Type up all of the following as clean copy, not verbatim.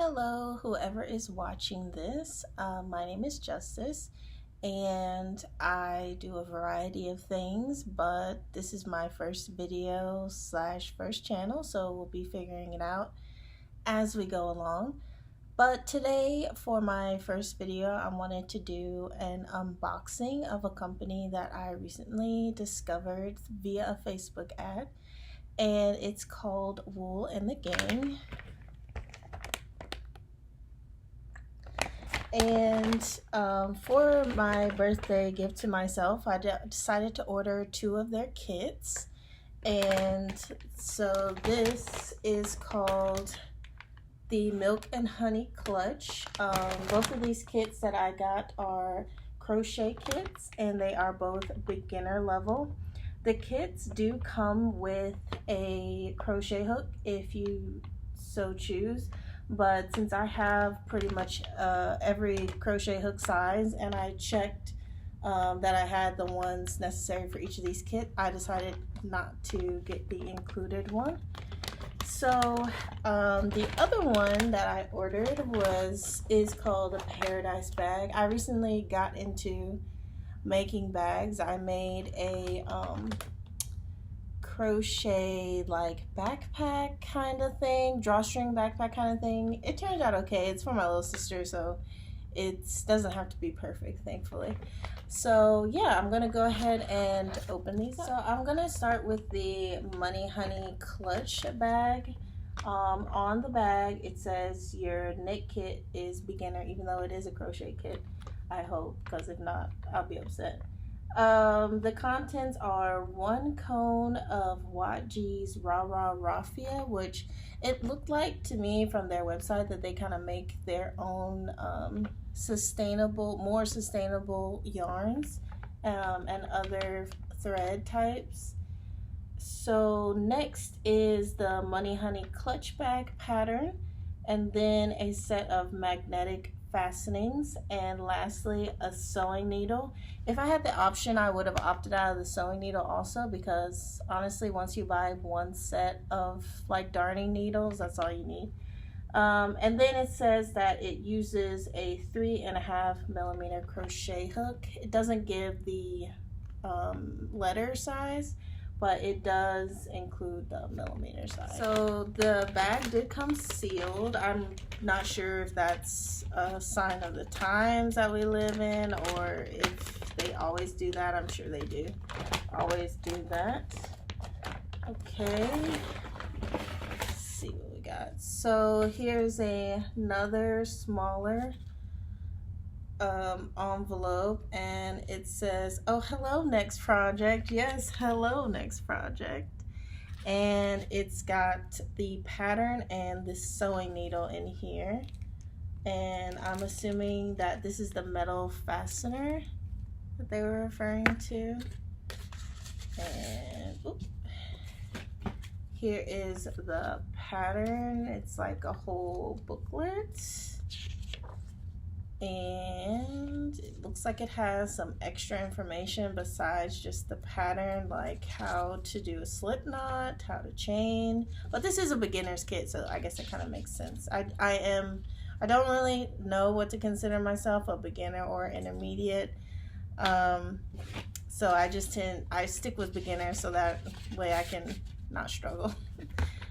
Hello, whoever is watching this. My name is Justice, and I do a variety of things, but this is my first video slash first channel, so we'll be figuring it out as we go along. But today, for my first video, I wanted to do an unboxing of a company that I recently discovered via a Facebook ad, and it's called Wool and the Gang. And for my birthday gift to myself, I decided to order 2 of their kits. And so this is called the Milk and Honey Clutch. Both of these kits that I got are crochet kits, and they are both beginner level. The kits do come with a crochet hook if you so choose. But since I have pretty much every crochet hook size, and I checked that I had the ones necessary for each of these kits, I decided not to get the included one. So the other one that I ordered is called a Paradise bag. I recently got into making bags. I made a crochet like backpack kind of thing, drawstring backpack kind of thing. It turned out okay. It's for my little sister, so it doesn't have to be perfect, thankfully. So yeah, I'm gonna go ahead and open these up. So I'm gonna start with the Money Honey Clutch bag. On the bag it says your knit kit is beginner, even though it is a crochet kit, I hope, because if not I'll be upset. The contents are 1 cone of Watt G's Rah Rah Raffia, which it looked like to me from their website that they kind of make their own more sustainable yarns and other thread types. So next is the Money Honey Clutch bag pattern, and then a set of magnetic fastenings, and lastly a sewing needle. If I had the option, I would have opted out of the sewing needle also, because honestly once you buy one set of like darning needles, that's all you need. And then it says that it uses a 3.5mm crochet hook. It doesn't give the letter size, but it does include the millimeter size. So the bag did come sealed. I'm not sure if that's a sign of the times that we live in, or if they always do that. I'm sure they do always do that. Okay, let's see what we got. So here's another smaller envelope, and it says, oh, hello next project. Yes, hello next project. And it's got the pattern and the sewing needle in here, and I'm assuming that this is the metal fastener that they were referring to. And here is the pattern. It's like a whole booklet, and it looks like it has some extra information besides just the pattern, like how to do a slip knot, how to chain. But this is a beginner's kit, so I guess it kind of makes sense. I don't really know what to consider myself, a beginner or intermediate, so I stick with beginner so that way I can not struggle.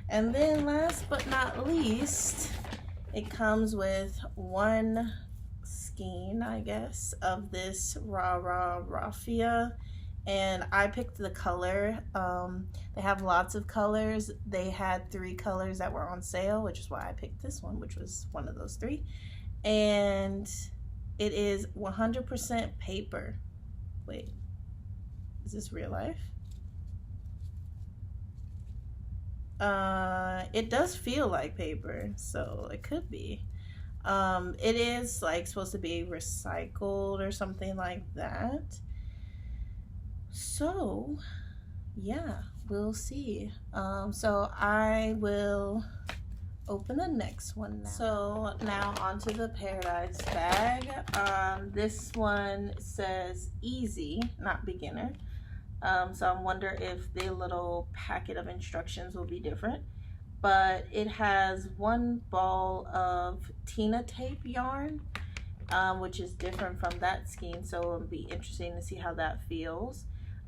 And then last but not least, it comes with 1 skein, I guess, of this Rah Rah Raffia, and I picked the color. They have lots of colors. They had 3 colors that were on sale, which is why I picked this one, which was one of those 3. And it is 100% paper. Wait, is this real life? It does feel like paper, so it could be. It is like supposed to be recycled or something like that. So yeah, we'll see. So I will open the next one now. So now onto the Paradise bag. This one says easy, not beginner. So I wonder if the little packet of instructions will be different. but it has one ball of Tina tape yarn, which is different from that skein, so it'll be interesting to see how that feels.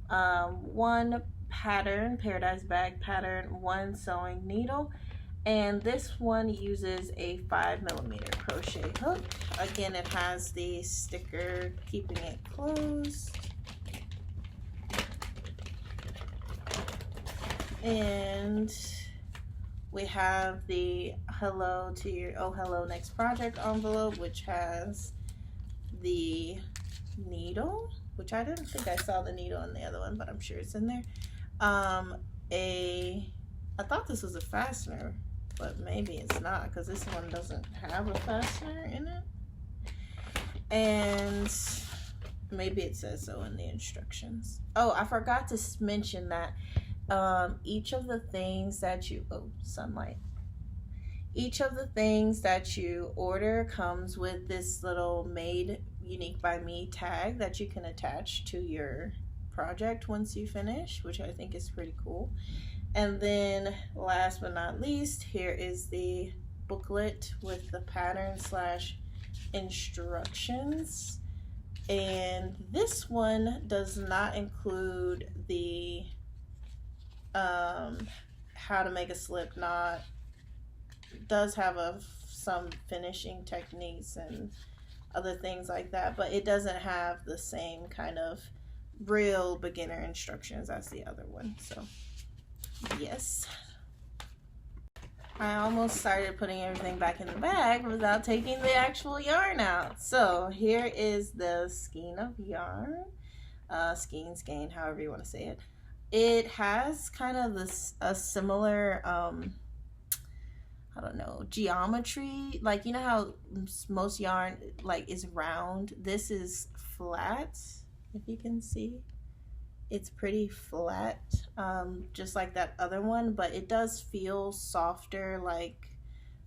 One pattern, Paradise Bag pattern, one sewing needle, and this one uses a 5mm crochet hook. Again, it has the sticker keeping it closed. And we have the hello to your hello next project envelope, which has the needle, which I didn't think I saw the needle in the other one, but I'm sure it's in there. I thought this was a fastener, but maybe it's not, because this one doesn't have a fastener in it. And maybe it says so in the instructions. Oh, I forgot to mention that each of the things that you each of the things that you order comes with this little made unique by me tag that you can attach to your project once you finish, which I think is pretty cool. And then last but not least, here is the booklet with the pattern slash instructions. And this one does not include the how to make a slip knot. It does have some finishing techniques and other things like that, but it doesn't have the same kind of real beginner instructions as the other one. So yes, I almost started putting everything back in the bag without taking the actual yarn out. So here is the skein of yarn, skein, however you want to say it. It has kind of a similar I don't know, geometry. Like, you know how most yarn like is round? This is flat, if you can see. It's pretty flat, just like that other one, but it does feel softer, like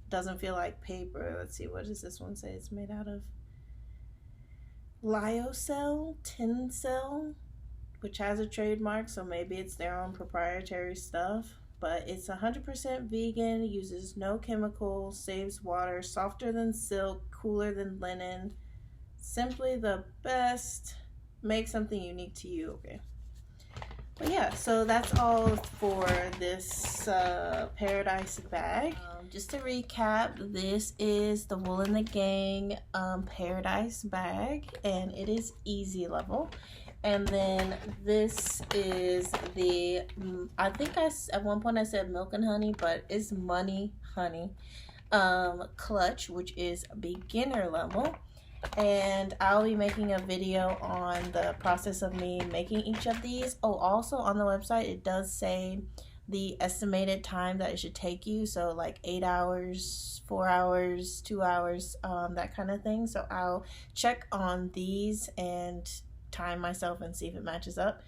doesn't feel like paper. Let's see, what does this one say? It's made out of lyocell, Tencel, which has a trademark, so maybe it's their own proprietary stuff. But it's 100% vegan, uses no chemicals, saves water, softer than silk, cooler than linen, simply the best. Make something unique to you. Okay. But yeah, so that's all for this Paradise bag. Just to recap, this is the Wool and the Gang Paradise bag, and it is easy level. And then this is the, I think at one point I said Milk and Honey, but it's Money Honey clutch, which is beginner level. And I'll be making a video on the process of me making each of these. Oh, also on the website it does say the estimated time that it should take you, so like 8 hours, 4 hours, 2 hours, that kind of thing. So I'll check on these and time myself and see if it matches up.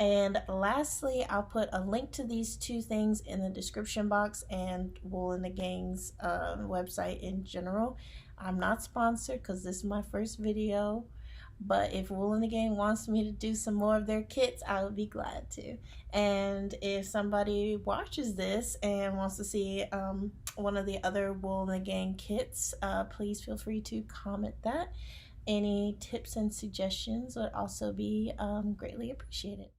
And lastly, I'll put a link to these two things in the description box, and Wool and the Gang's website in general. I'm not sponsored because this is my first video, but if Wool and the Gang wants me to do some more of their kits, I would be glad to. And if somebody watches this and wants to see one of the other Wool and the Gang kits, please feel free to comment that. Any tips and suggestions would also be greatly appreciated.